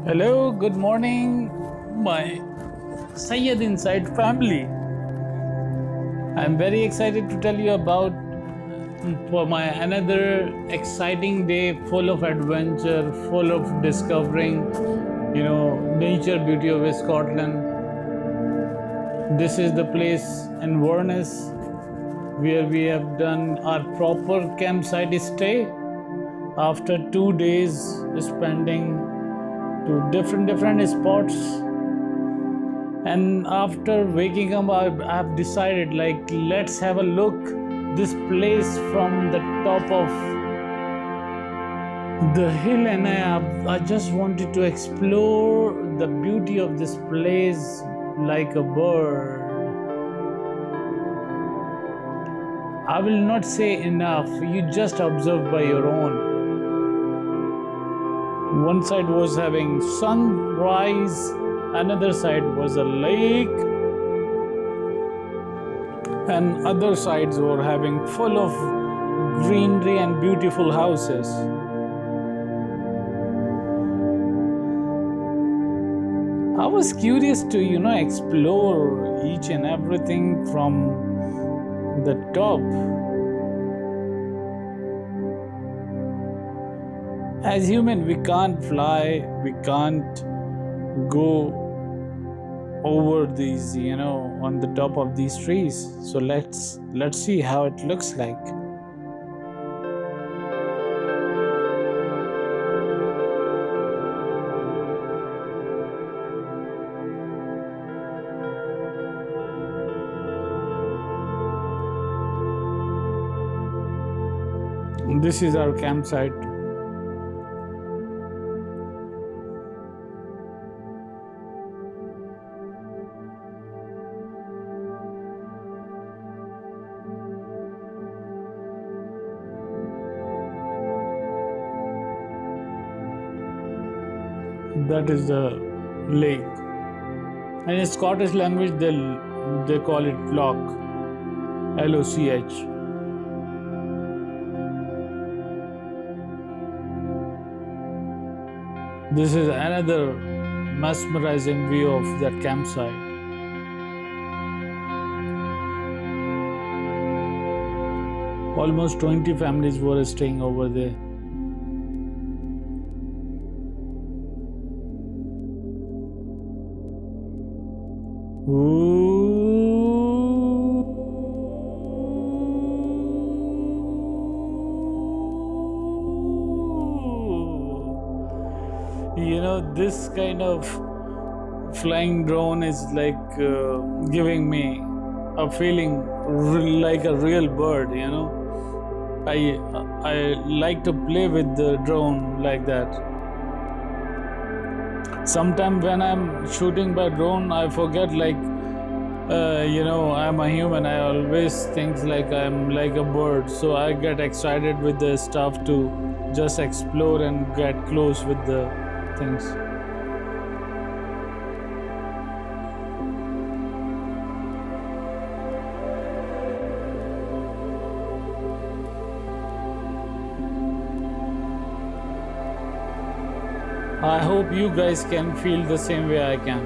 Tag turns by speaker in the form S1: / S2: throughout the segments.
S1: Hello, good morning, my Sayyid Inside family. I'm very excited to tell you about for my another exciting day full of adventure, full of discovering, nature beauty of Scotland. This is the place in Inverness where we have done our proper campsite stay after 2 days spending to different spots. And after waking up, I've decided, like, let's have a look this place from the top of the hill, and I just wanted to explore the beauty of this place like a bird. I will not say enough, you just observe by your own. One side was having sunrise, another side was a lake, and other sides were having full of greenery and beautiful houses. I was curious to explore each and everything from the top. As human, we can't fly, we can't go over these, on the top of these trees. So let's see how it looks like. This is our campsite. That is the lake. And in Scottish language, they call it loch, L-O-C-H. This is another mesmerizing view of that campsite. Almost 20 families were staying over there. This kind of flying drone is like giving me a feeling like a real bird. I like to play with the drone like that. Sometimes when I'm shooting by drone, I forget, like, I'm a human. I always think like I'm like a bird. So I get excited with the stuff to just explore and get close with the things. I hope you guys can feel the same way I can.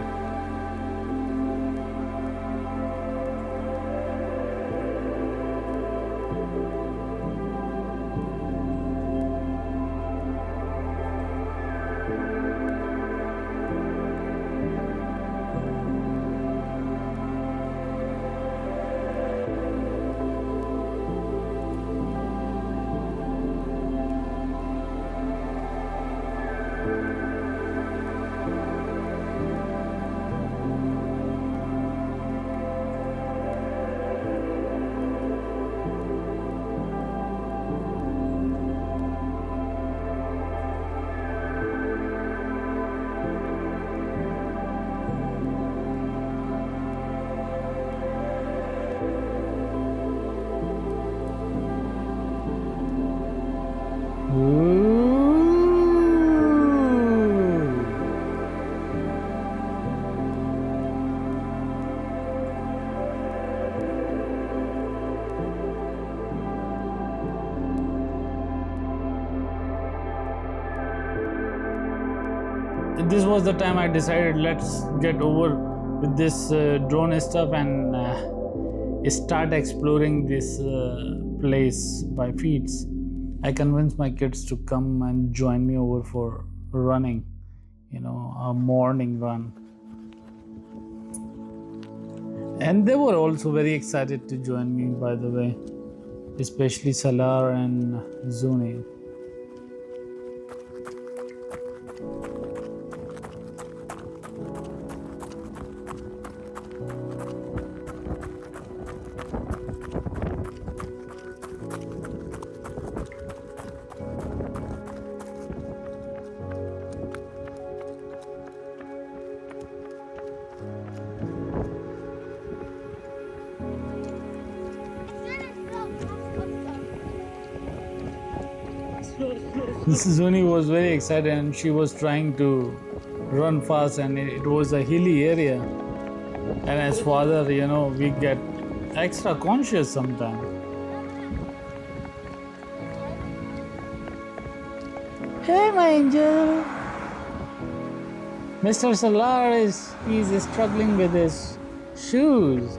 S1: this was the time I decided, let's get over with this drone stuff and start exploring this place by feet. I convinced my kids to come and join me over for running, a morning run. And they were also very excited to join me, by the way, especially Salar and Zuni. Zuni was very excited and she was trying to run fast, and it was a hilly area. And as father, we get extra conscious sometimes. Hey, my angel. Mr. Salar is struggling with his shoes.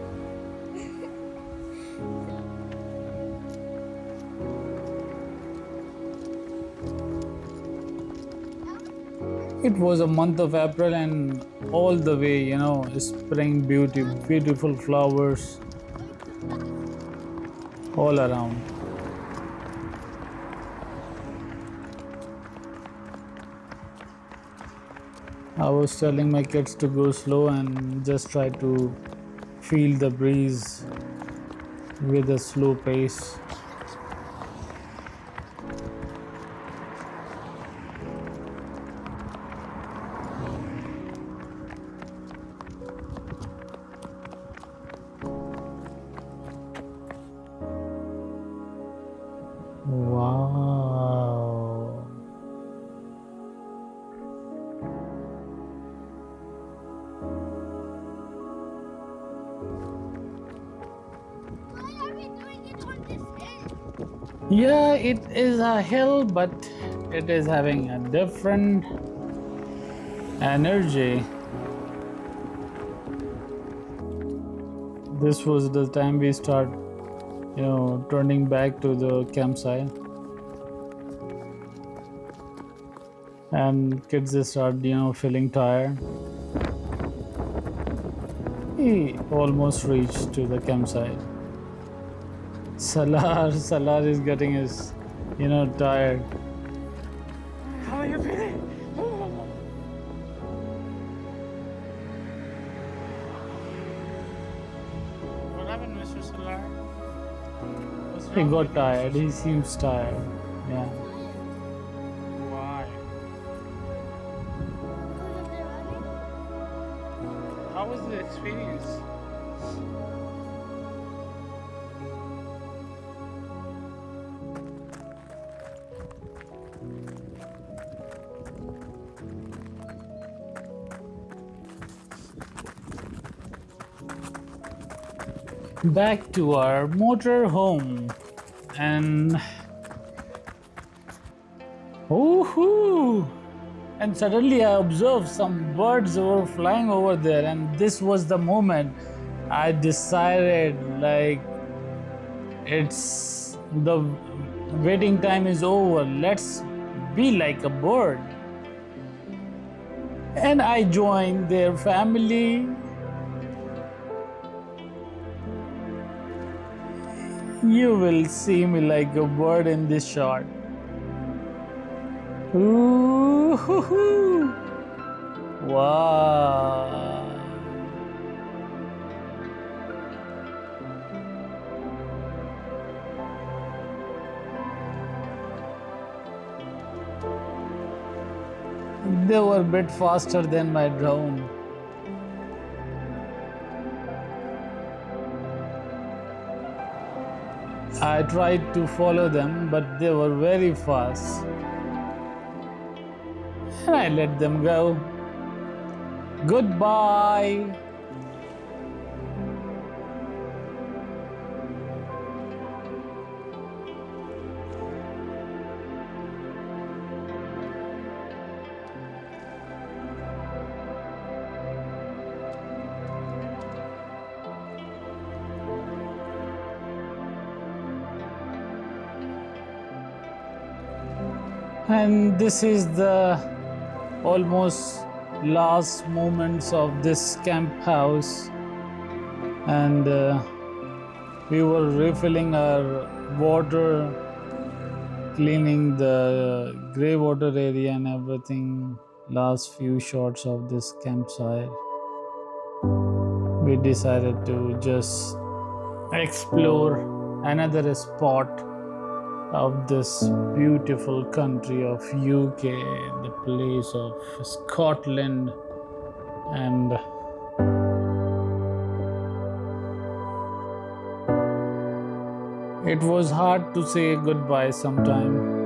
S1: It was a month of April and all the way, spring beauty, beautiful flowers all around. I was telling my kids to go slow and just try to feel the breeze with a slow pace. Wow.
S2: Why are we doing it on this hill?
S1: Yeah, it is a hill, but it is having a different energy. This was the time we start, turning back to the campsite. And kids start, feeling tired. We almost reached to the campsite. Salar is getting his, tired.
S3: How are you feeling? What happened, Mr. Salar? What's
S1: He
S3: wrong
S1: got
S3: with you,
S1: tired.
S3: Mr.
S1: He seems tired. Yeah.
S3: Why?
S2: Because of the running?
S3: How was the experience?
S1: Back to our motor home, and woohoo! And suddenly I observed some birds were flying over there, and this was the moment I decided, like, it's the waiting time is over. Let's be like a bird. And I joined their family. You will see me like a bird in this shot. Ooh-hoo-hoo. Wow. They were a bit faster than my drone. I tried to follow them, but they were very fast. And I let them go. Goodbye. And this is the almost last moments of this camp house, and we were refilling our water, cleaning the grey water area and everything. Last few shots of this campsite, we decided to just explore another spot of this beautiful country of UK, the place of Scotland. And it was hard to say goodbye sometime.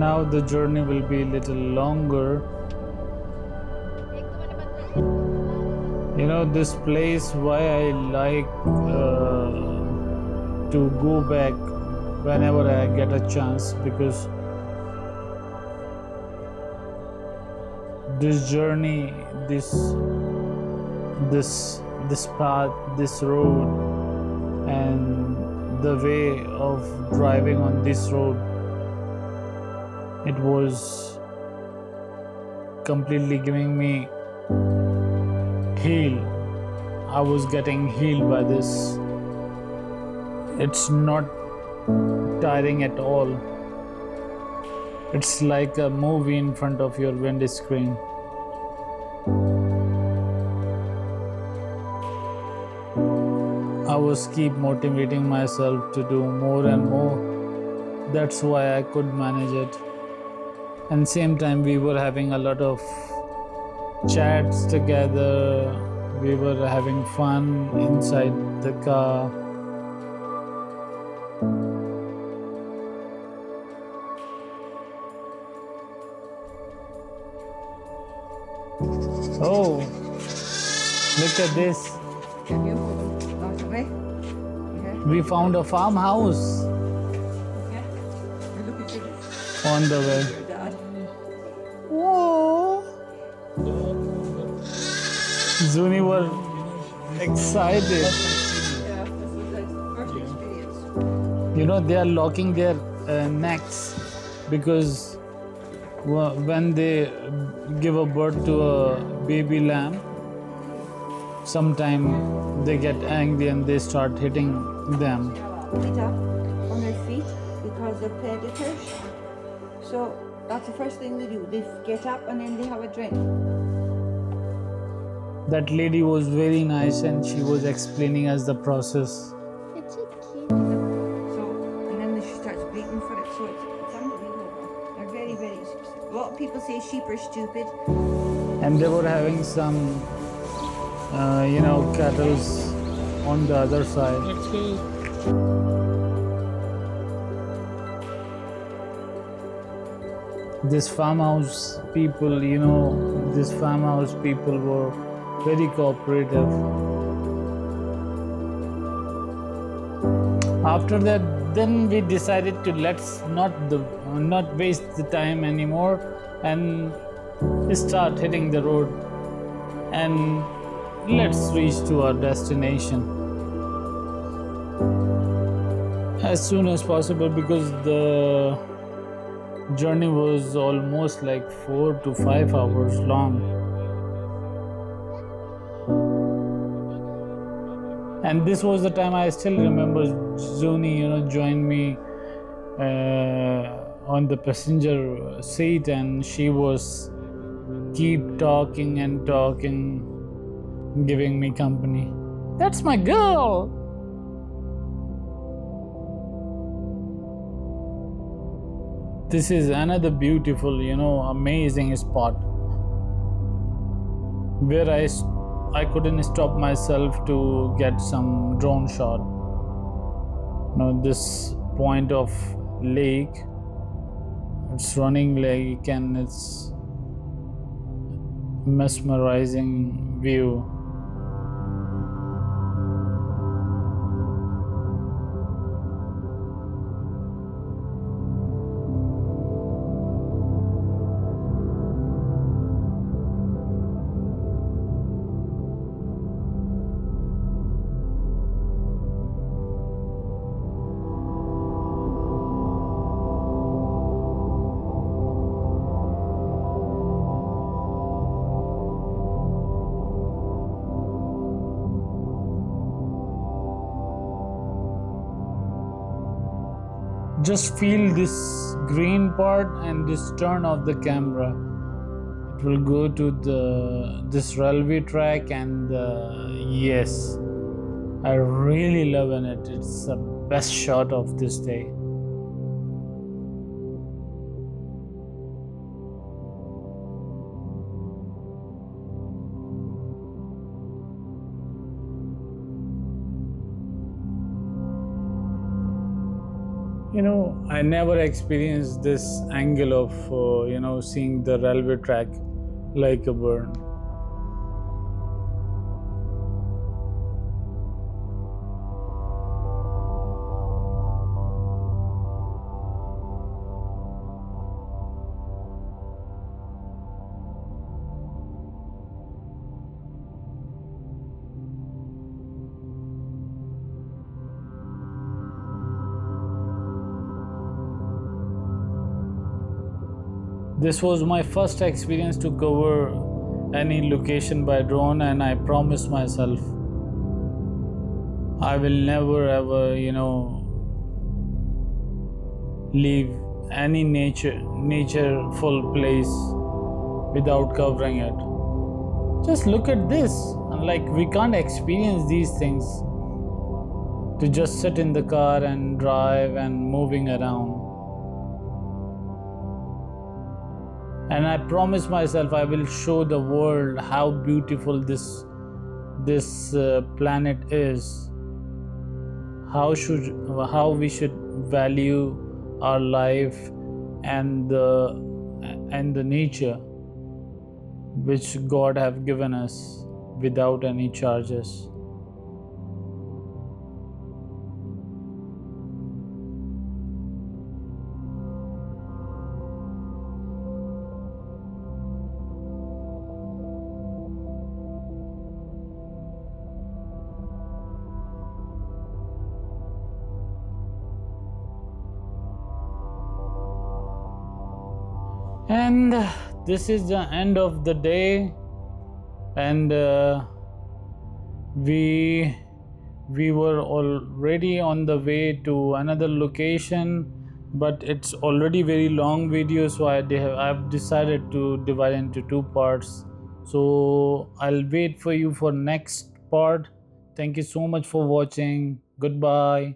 S1: Now the journey will be a little longer. You know, this place, why I like to go back whenever I get a chance, because this journey, this path, this road, and the way of driving on this road, it was completely giving me heal. I was getting healed by this. It's not tiring at all. It's like a movie in front of your window screen. I was keep motivating myself to do more and more. That's why I could manage it. And same time we were having a lot of chats together. We were having fun inside the car. Oh, look at this.
S4: Can you out of way? Okay.
S1: We found a farmhouse
S4: Okay. You look at your
S1: on the way.
S4: dad.
S1: Whoa. Zuni were excited.
S4: Yeah, this was his first experience.
S1: You know, they are locking their necks because when they give a birth to a baby lamb, sometime they get angry and they start hitting them.
S4: Feet up on their feet because they're predators. So that's the first thing they do. They get up and then they have a drink.
S1: That lady was very nice and she was explaining us the process.
S2: It's so cute.
S4: So, and then she starts bleating for it. So it's unbelievable. They're very, very. A lot of people say sheep are stupid.
S1: And they were having some, cattle on the other side. This farmhouse people, were very cooperative. After that, then we decided to let's not waste the time anymore and start hitting the road and let's reach to our destination as soon as possible, because the journey was almost like 4 to 5 hours long. And this was the time I still remember Zuni, joined me on the passenger seat, and she was keep talking and talking, giving me company. That's my girl. This is another beautiful, amazing spot where I couldn't stop myself to get some drone shot. This point of lake, it's running lake and it's mesmerizing view. Just feel this green part and this turn of the camera. It will go to this railway track, and yes, I really love it. It's the best shot of this day. I never experienced this angle of seeing the railway track like a bird. This was my first experience to cover any location by drone, and I promised myself I will never ever, leave any natureful place without covering it. Just look at this. Like, we can't experience these things to just sit in the car and drive and moving around. And I promise myself I will show the world how beautiful this planet is. How we should value our life and the nature which God have given us without any charges. And this is the end of the day, and we were already on the way to another location, but it's already very long video, so I've decided to divide into two parts. So I'll wait for you for next part. Thank you so much for watching. Goodbye.